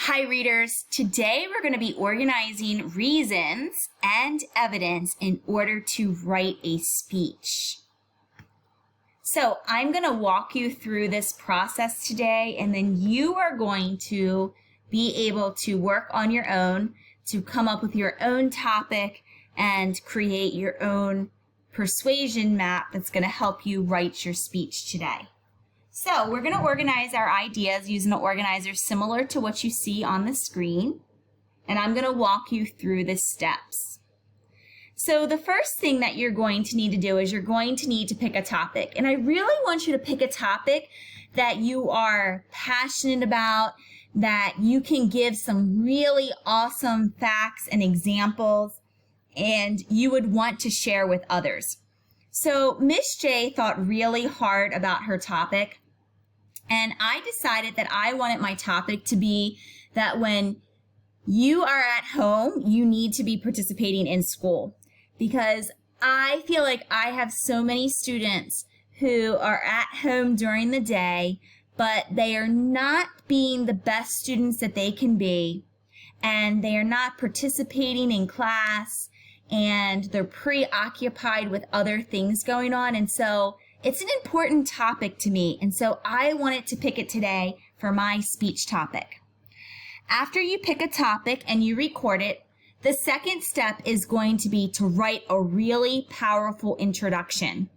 Hi readers, today we're going to be organizing reasons and evidence in order to write a speech. So I'm going to walk you through this process today, and then you are going to be able to work on your own to come up with your own topic and create your own persuasion map that's going to help you write your speech today. So we're going to organize our ideas using an organizer similar to what you see on the screen, and I'm going to walk you through the steps. So the first thing that you're going to need to do is you're going to need to pick a topic, and I really want you to pick a topic that you are passionate about, that you can give some really awesome facts and examples, and you would want to share with others. So Miss J thought really hard about her topic, and I decided that I wanted my topic to be that when you are at home, you need to be participating in school, because I feel like I have so many students who are at home during the day, but they are not being the best students that they can be, and they are not participating in class, and they're preoccupied with other things going on. And so it's an important topic to me, and so I wanted to pick it today for my speech topic. After you pick a topic and you record it, the second step is going to be to write a really powerful introduction.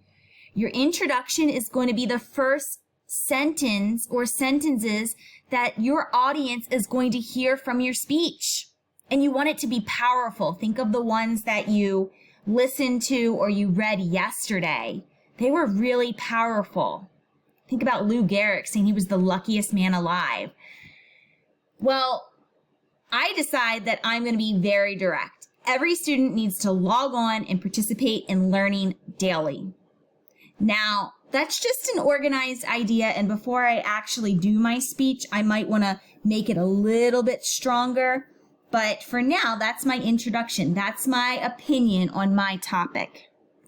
Your introduction is going to be the first sentence or sentences that your audience is going to hear from your speech. And you want it to be powerful. Think of the ones that you listened to or you read yesterday. They were really powerful. Think about Lou Gehrig saying he was the luckiest man alive. Well, I decide that I'm going to be very direct. Every student needs to log on and participate in learning daily. Now, that's just an organized idea, and before I actually do my speech, I might want to make it a little bit stronger. But for now, that's my introduction. That's my opinion on my topic.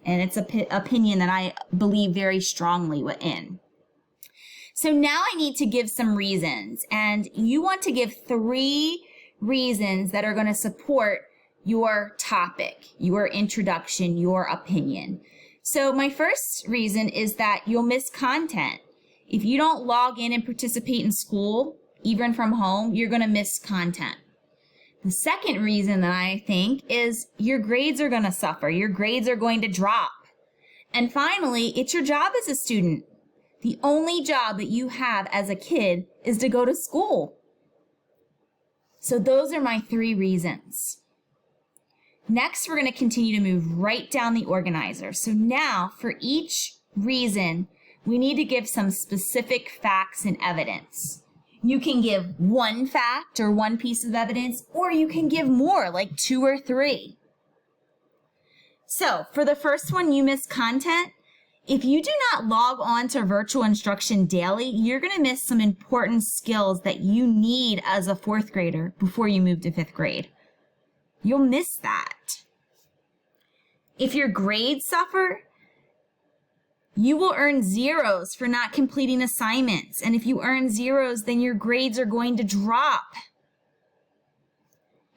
And it's an opinion that I believe very strongly in. So now I need to give some reasons. And you want to give 3 reasons that are going to support your topic, your introduction, your opinion. So my first reason is that you'll miss content. If you don't log in and participate in school, even from home, you're going to miss content. The second reason that I think is your grades are going to suffer. Your grades are going to drop. And finally, it's your job as a student. The only job that you have as a kid is to go to school. So those are my 3 reasons. Next, we're going to continue to move right down the organizer. So now for each reason, we need to give some specific facts and evidence. You can give 1 fact or 1 piece of evidence, or you can give more, like 2 or 3. So for the first one, you miss content. If you do not log on to virtual instruction daily, you're going to miss some important skills that you need as a 4th grader before you move to 5th grade. You'll miss that. If your grades suffer, you will earn 0s for not completing assignments. And if you earn 0s, then your grades are going to drop.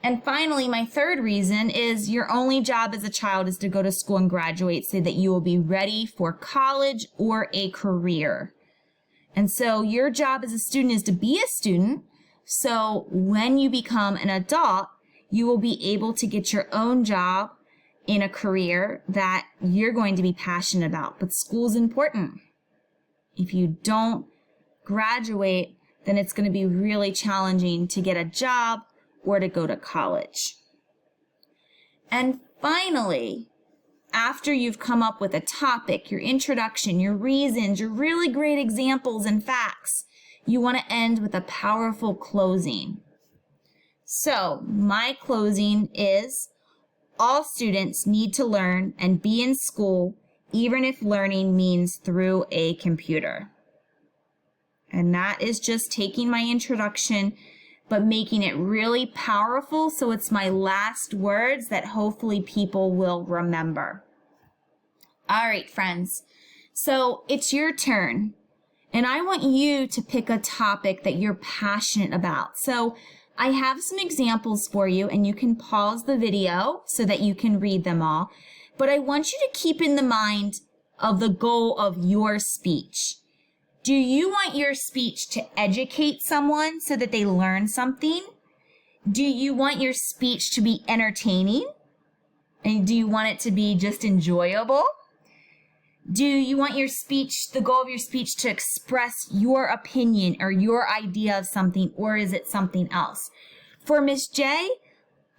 And finally, my 3rd reason is your only job as a child is to go to school and graduate so that you will be ready for college or a career. And so your job as a student is to be a student. So when you become an adult, you will be able to get your own job in a career that you're going to be passionate about. But school's important. If you don't graduate, then it's going to be really challenging to get a job or to go to college. And finally, after you've come up with a topic, your introduction, your reasons, your really great examples and facts, you want to end with a powerful closing. So my closing is, all students need to learn and be in school, even if learning means through a computer. And that is just taking my introduction, but making it really powerful so it's my last words that hopefully people will remember. All right, friends. So it's your turn. And I want you to pick a topic that you're passionate about. So I have some examples for you, and you can pause the video so that you can read them all. But I want you to keep in the mind of the goal of your speech. Do you want your speech to educate someone so that they learn something? Do you want your speech to be entertaining? And do you want it to be just enjoyable? Do you want your speech, the goal of your speech, to express your opinion or your idea of something, or is it something else? For Miss J,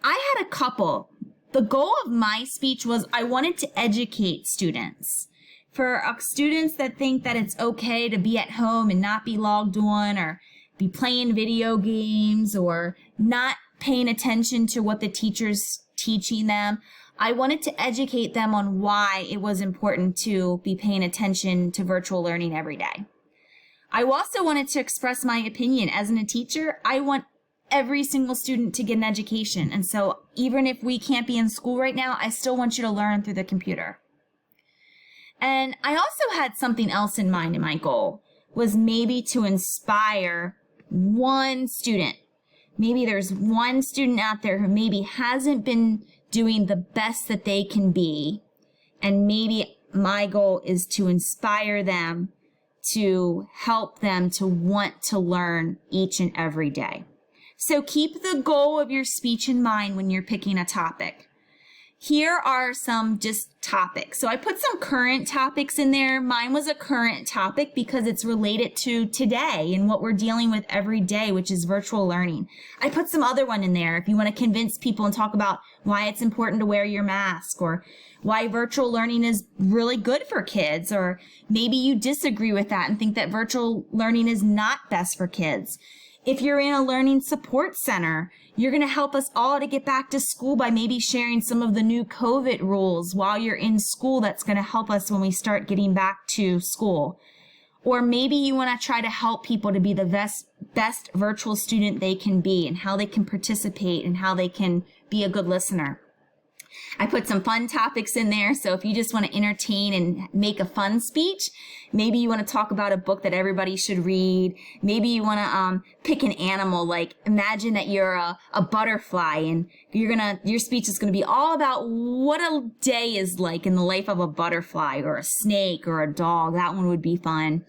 I had a couple. The goal of my speech was I wanted to educate students. For students that think that it's okay to be at home and not be logged on or be playing video games or not paying attention to what the teacher's teaching them, I wanted to educate them on why it was important to be paying attention to virtual learning every day. I also wanted to express my opinion. As a teacher, I want every single student to get an education. And so even if we can't be in school right now, I still want you to learn through the computer. And I also had something else in mind in my goal, was maybe to inspire one student. Maybe there's one student out there who maybe hasn't been doing the best that they can be. And maybe my goal is to inspire them, to help them to want to learn each and every day. So keep the goal of your speech in mind when you're picking a topic. Here are some just topics. So I put some current topics in there. Mine was a current topic because it's related to today and what we're dealing with every day, which is virtual learning. I put some other one in there if you want to convince people and talk about why it's important to wear your mask, or why virtual learning is really good for kids, or maybe you disagree with that and think that virtual learning is not best for kids. If you're in a learning support center, you're going to help us all to get back to school by maybe sharing some of the new COVID rules while you're in school. That's going to help us when we start getting back to school. Or maybe you want to try to help people to be the best virtual student they can be, and how they can participate and how they can be a good listener. I put some fun topics in there. So if you just want to entertain and make a fun speech, maybe you want to talk about a book that everybody should read. Maybe you want to pick an animal. Like imagine that you're a butterfly, and your speech is going to be all about what a day is like in the life of a butterfly or a snake or a dog. That one would be fun.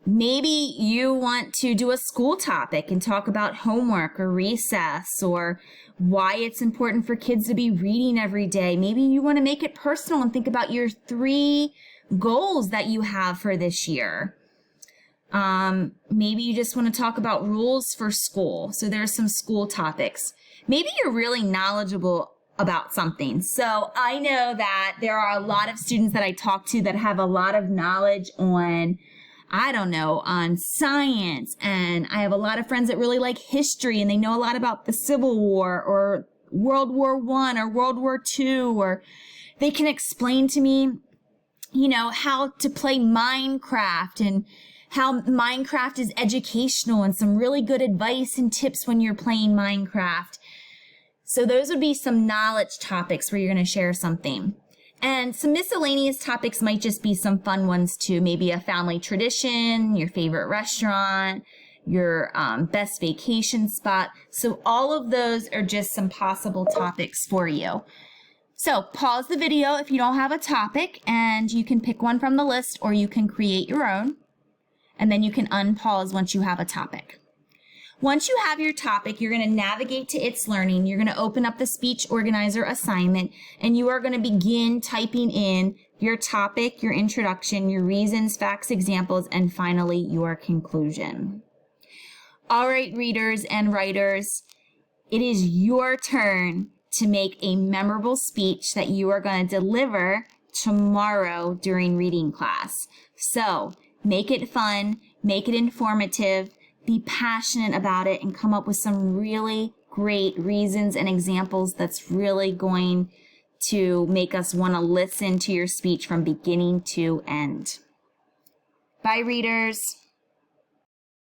Maybe you want to do a school topic and talk about homework or recess, or why it's important for kids to be reading every day. Maybe you want to make it personal and think about your 3 goals that you have for this year. Maybe you just want to talk about rules for school. So there's some school topics. Maybe you're really knowledgeable about something. So I know that there are a lot of students that I talk to that have a lot of knowledge on, on science. And I have a lot of friends that really like history, and they know a lot about the Civil War or World War I or World War II, or they can explain to me, how to play Minecraft and how Minecraft is educational, and some really good advice and tips when you're playing Minecraft. So those would be some knowledge topics where you're going to share something. And some miscellaneous topics might just be some fun ones too. Maybe a family tradition, your favorite restaurant, your best vacation spot. So all of those are just some possible topics for you. So pause the video if you don't have a topic, and you can pick one from the list, or you can create your own. And then you can unpause once you have a topic. Once you have your topic, you're going to navigate to It's Learning. You're going to open up the Speech Organizer assignment, and you are going to begin typing in your topic, your introduction, your reasons, facts, examples, and finally your conclusion. All right, readers and writers, it is your turn to make a memorable speech that you are going to deliver tomorrow during reading class. So make it fun, make it informative, be passionate about it, and come up with some really great reasons and examples that's really going to make us want to listen to your speech from beginning to end. Bye, readers.